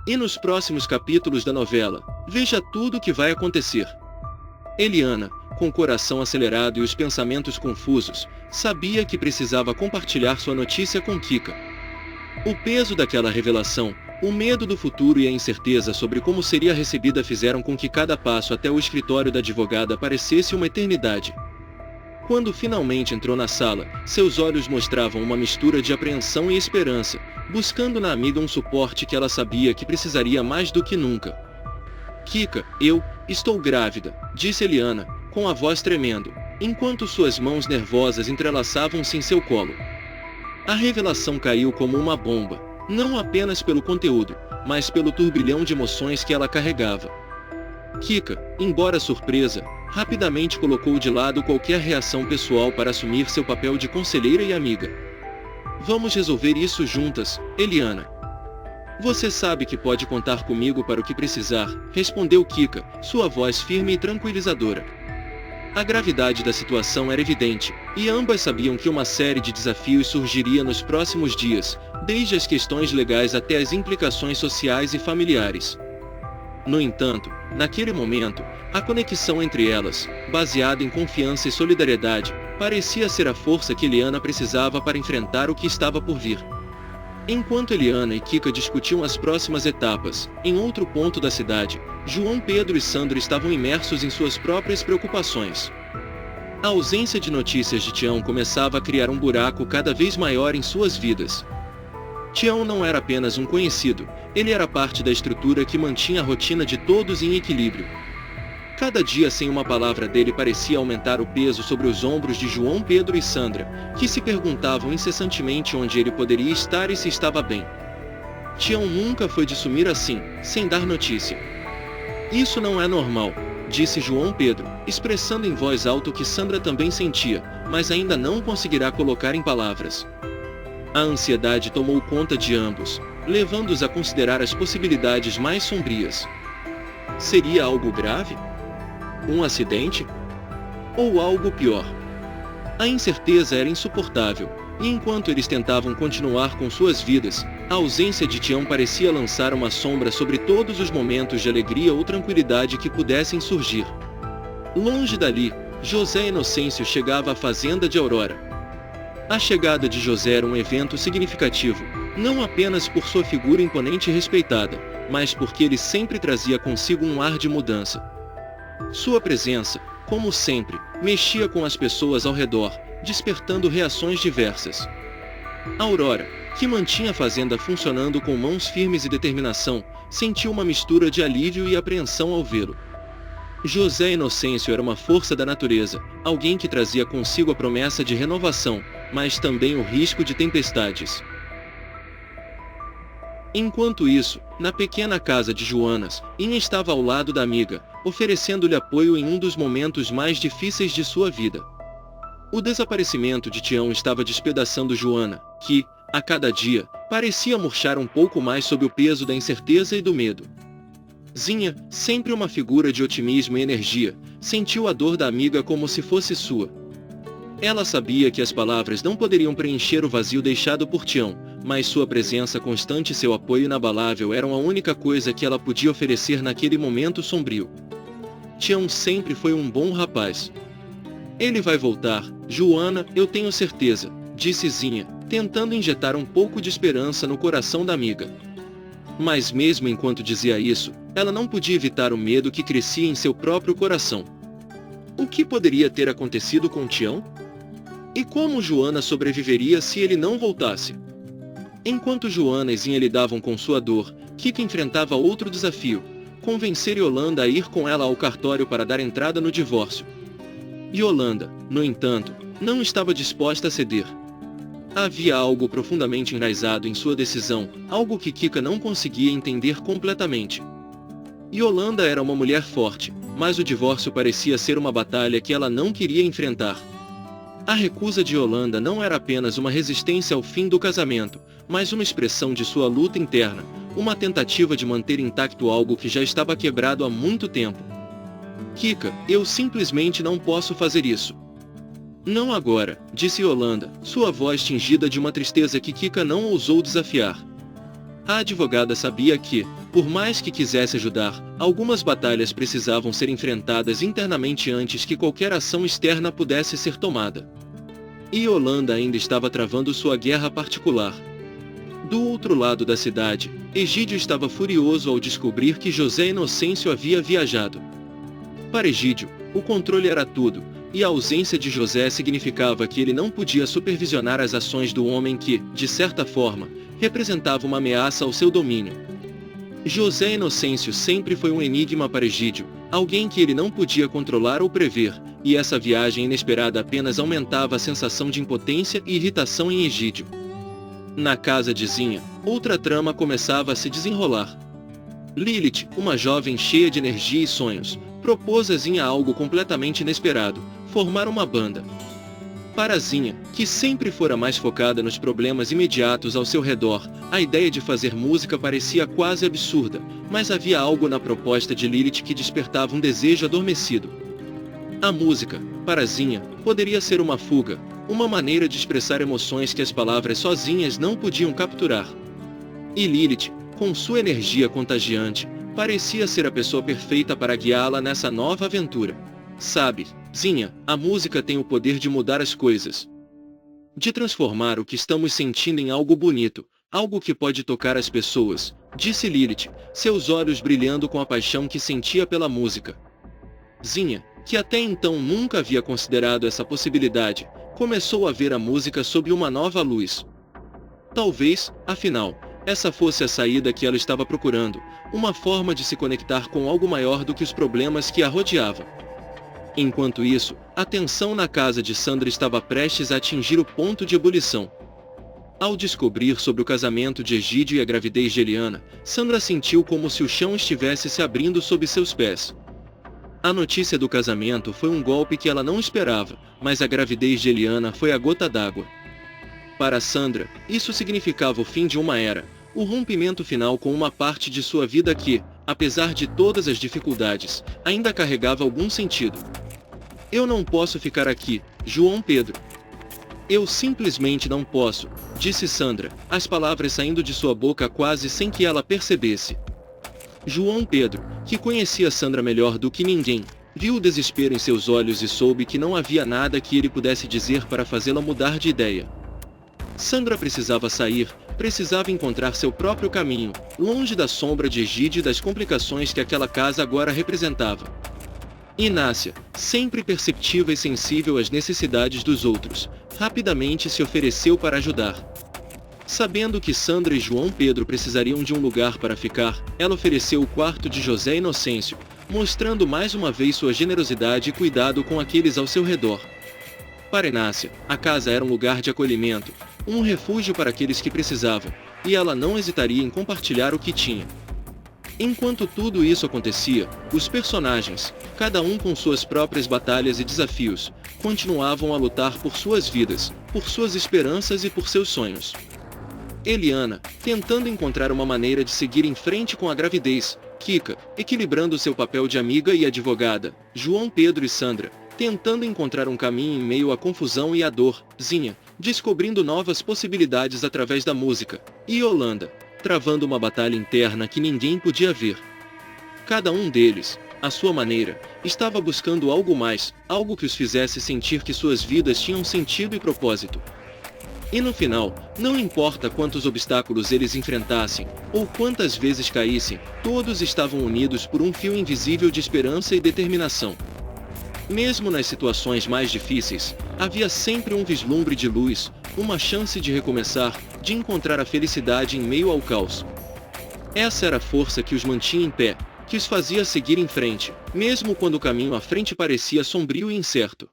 E nos próximos capítulos da novela, veja tudo o que vai acontecer. Eliana, com o coração acelerado e os pensamentos confusos, sabia que precisava compartilhar sua notícia com Kika. O peso daquela revelação, o medo do futuro e a incerteza sobre como seria recebida fizeram com que cada passo até o escritório da advogada parecesse uma eternidade. Quando finalmente entrou na sala, seus olhos mostravam uma mistura de apreensão e esperança, buscando na amiga um suporte que ela sabia que precisaria mais do que nunca. Kika, eu estou grávida, disse Eliana, com a voz tremendo, enquanto suas mãos nervosas entrelaçavam-se em seu colo. A revelação caiu como uma bomba, não apenas pelo conteúdo, mas pelo turbilhão de emoções que ela carregava. Kika, embora surpresa, rapidamente colocou de lado qualquer reação pessoal para assumir seu papel de conselheira e amiga. Vamos resolver isso juntas, Eliana. Você sabe que pode contar comigo para o que precisar, respondeu Kika, sua voz firme e tranquilizadora. A gravidade da situação era evidente, e ambas sabiam que uma série de desafios surgiria nos próximos dias, desde as questões legais até as implicações sociais e familiares. No entanto, naquele momento, a conexão entre elas, baseada em confiança e solidariedade, parecia ser a força que Eliana precisava para enfrentar o que estava por vir. Enquanto Eliana e Kika discutiam as próximas etapas, em outro ponto da cidade, João Pedro e Sandro estavam imersos em suas próprias preocupações. A ausência de notícias de Tião começava a criar um buraco cada vez maior em suas vidas. Tião não era apenas um conhecido, ele era parte da estrutura que mantinha a rotina de todos em equilíbrio. Cada dia sem uma palavra dele parecia aumentar o peso sobre os ombros de João Pedro e Sandra, que se perguntavam incessantemente onde ele poderia estar e se estava bem. Tião nunca foi de sumir assim, sem dar notícia. Isso não é normal, disse João Pedro, expressando em voz alta o que Sandra também sentia, mas ainda não conseguirá colocar em palavras. A ansiedade tomou conta de ambos, levando-os a considerar as possibilidades mais sombrias. Seria algo grave? Um acidente? Ou algo pior? A incerteza era insuportável, e enquanto eles tentavam continuar com suas vidas, a ausência de Tião parecia lançar uma sombra sobre todos os momentos de alegria ou tranquilidade que pudessem surgir. Longe dali, José Inocêncio chegava à fazenda de Aurora. A chegada de José era um evento significativo, não apenas por sua figura imponente e respeitada, mas porque ele sempre trazia consigo um ar de mudança. Sua presença, como sempre, mexia com as pessoas ao redor, despertando reações diversas. Aurora, que mantinha a fazenda funcionando com mãos firmes e determinação, sentiu uma mistura de alívio e apreensão ao vê-lo. José Inocêncio era uma força da natureza, alguém que trazia consigo a promessa de renovação, mas também o risco de tempestades. Enquanto isso, na pequena casa de Joanas, Inha estava ao lado da amiga, oferecendo-lhe apoio em um dos momentos mais difíceis de sua vida. O desaparecimento de Tião estava despedaçando Joana, que, a cada dia, parecia murchar um pouco mais sob o peso da incerteza e do medo. Zinha, sempre uma figura de otimismo e energia, sentiu a dor da amiga como se fosse sua. Ela sabia que as palavras não poderiam preencher o vazio deixado por Tião, mas sua presença constante e seu apoio inabalável eram a única coisa que ela podia oferecer naquele momento sombrio. Tião sempre foi um bom rapaz. Ele vai voltar, Joana, eu tenho certeza, disse Zinha, tentando injetar um pouco de esperança no coração da amiga. Mas mesmo enquanto dizia isso, ela não podia evitar o medo que crescia em seu próprio coração. O que poderia ter acontecido com Tião? E como Joana sobreviveria se ele não voltasse? Enquanto Joana e Zinha lidavam com sua dor, Kika enfrentava outro desafio: convencer Yolanda a ir com ela ao cartório para dar entrada no divórcio. Yolanda, no entanto, não estava disposta a ceder. Havia algo profundamente enraizado em sua decisão, algo que Kika não conseguia entender completamente. Yolanda era uma mulher forte, mas o divórcio parecia ser uma batalha que ela não queria enfrentar. A recusa de Yolanda não era apenas uma resistência ao fim do casamento, mas uma expressão de sua luta interna, uma tentativa de manter intacto algo que já estava quebrado há muito tempo. Kika, eu simplesmente não posso fazer isso. Não agora, disse Yolanda, sua voz tingida de uma tristeza que Kika não ousou desafiar. A advogada sabia que, Por mais que quisesse ajudar, algumas batalhas precisavam ser enfrentadas internamente antes que qualquer ação externa pudesse ser tomada. E Yolanda ainda estava travando sua guerra particular. Do outro lado da cidade, Egídio estava furioso ao descobrir que José Inocêncio havia viajado. Para Egídio, o controle era tudo, e a ausência de José significava que ele não podia supervisionar as ações do homem que, de certa forma, representava uma ameaça ao seu domínio. José Inocêncio sempre foi um enigma para Egídio, alguém que ele não podia controlar ou prever, e essa viagem inesperada apenas aumentava a sensação de impotência e irritação em Egídio. Na casa de Zinha, outra trama começava a se desenrolar. Lilith, uma jovem cheia de energia e sonhos, propôs a Zinha algo completamente inesperado: formar uma banda. Para Zinha, que sempre fora mais focada nos problemas imediatos ao seu redor, a ideia de fazer música parecia quase absurda, mas havia algo na proposta de Lilith que despertava um desejo adormecido. A música, para Zinha, poderia ser uma fuga, uma maneira de expressar emoções que as palavras sozinhas não podiam capturar. E Lilith, com sua energia contagiante, parecia ser a pessoa perfeita para guiá-la nessa nova aventura. Sabe, Zinha, a música tem o poder de mudar as coisas. De transformar o que estamos sentindo em algo bonito, algo que pode tocar as pessoas, disse Lilith, seus olhos brilhando com a paixão que sentia pela música. Zinha, que até então nunca havia considerado essa possibilidade, começou a ver a música sob uma nova luz. Talvez, afinal, essa fosse a saída que ela estava procurando, uma forma de se conectar com algo maior do que os problemas que a rodeavam. Enquanto isso, a tensão na casa de Sandra estava prestes a atingir o ponto de ebulição. Ao descobrir sobre o casamento de Egídio e a gravidez de Eliana, Sandra sentiu como se o chão estivesse se abrindo sob seus pés. A notícia do casamento foi um golpe que ela não esperava, mas a gravidez de Eliana foi a gota d'água. Para Sandra, isso significava o fim de uma era, o rompimento final com uma parte de sua vida que, apesar de todas as dificuldades, ainda carregava algum sentido. Eu não posso ficar aqui, João Pedro. Eu simplesmente não posso, disse Sandra, as palavras saindo de sua boca quase sem que ela percebesse. João Pedro, que conhecia Sandra melhor do que ninguém, viu o desespero em seus olhos e soube que não havia nada que ele pudesse dizer para fazê-la mudar de ideia. Sandra precisava sair, precisava encontrar seu próprio caminho, longe da sombra de Egídio e das complicações que aquela casa agora representava. Inácia, sempre perceptiva e sensível às necessidades dos outros, rapidamente se ofereceu para ajudar. Sabendo que Sandra e João Pedro precisariam de um lugar para ficar, ela ofereceu o quarto de José Inocêncio, mostrando mais uma vez sua generosidade e cuidado com aqueles ao seu redor. Para Inácia, a casa era um lugar de acolhimento, um refúgio para aqueles que precisavam, e ela não hesitaria em compartilhar o que tinha. Enquanto tudo isso acontecia, os personagens, cada um com suas próprias batalhas e desafios, continuavam a lutar por suas vidas, por suas esperanças e por seus sonhos. Eliana, tentando encontrar uma maneira de seguir em frente com a gravidez, Kika, equilibrando seu papel de amiga e advogada, João Pedro e Sandra, tentando encontrar um caminho em meio à confusão e à dor, Zinha, descobrindo novas possibilidades através da música, e Yolanda, travando uma batalha interna que ninguém podia ver. Cada um deles, à sua maneira, estava buscando algo mais, algo que os fizesse sentir que suas vidas tinham sentido e propósito. E no final, não importa quantos obstáculos eles enfrentassem, ou quantas vezes caíssem, todos estavam unidos por um fio invisível de esperança e determinação. Mesmo nas situações mais difíceis, havia sempre um vislumbre de luz, uma chance de recomeçar, de encontrar a felicidade em meio ao caos. Essa era a força que os mantinha em pé, que os fazia seguir em frente, mesmo quando o caminho à frente parecia sombrio e incerto.